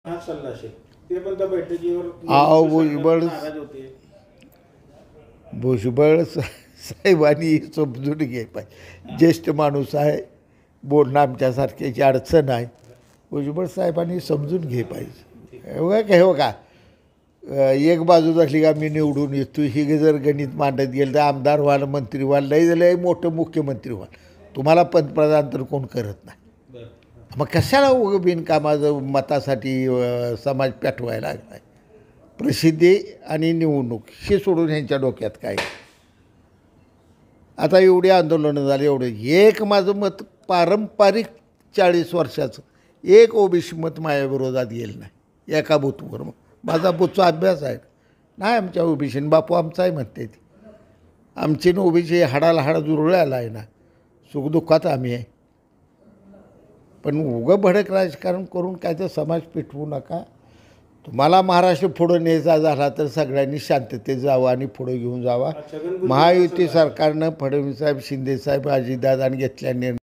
हा सल्ला असेल ते पण त्या बैठकीवर भुजबळ नाराज होते. भुजबळ साहेबांनी समजून घे पाहिजे. ज्येष्ठ माणूस आहे, बोलणं आमच्यासारख्याची अडचण आहे. भुजबळ साहेबांनी समजून घे पाहिजे. हो का एक बाजू असली का मी निवडून येतो, ही जर गणित मांडत गेलं तर आमदार व्हाल, मंत्री व्हाल, लई मोठं मुख्यमंत्री व्हाल, तुम्हाला पंतप्रधान तर कोण करत नाही. मग कशाला उगं बिनकामाचं मतासाठी समाज पेटवायला लागलाय. प्रसिद्धी आणि निवडणूक हे सोडून ह्यांच्या डोक्यात काय. आता एवढी आंदोलनं झाली, एवढे एक माझं मत पारंपरिक 40 वर्षाचं एक ओबीसी मत माझ्या विरोधात गेलं नाही एका बूथवर. मग माझा बूथचा अभ्यास आहे नाही आमच्या ओबीसीने, बापू आमचा आहे म्हणते ती. आमची ओबीसी हाडाला हाड जुळल्याला आहे ना, सुखदुःखात आम्ही आहे. पण उगं भडक राजकारण करून काय तर समाज पेटवू नका. तुम्हाला महाराष्ट्र पुढं न्यायचा झाला तर सगळ्यांनी शांततेत जावं आणि पुढं घेऊन जावा. महायुती सरकारनं फडणवीस साहेब, शिंदे साहेब, अजितदादांनी घेतल्या निर्णय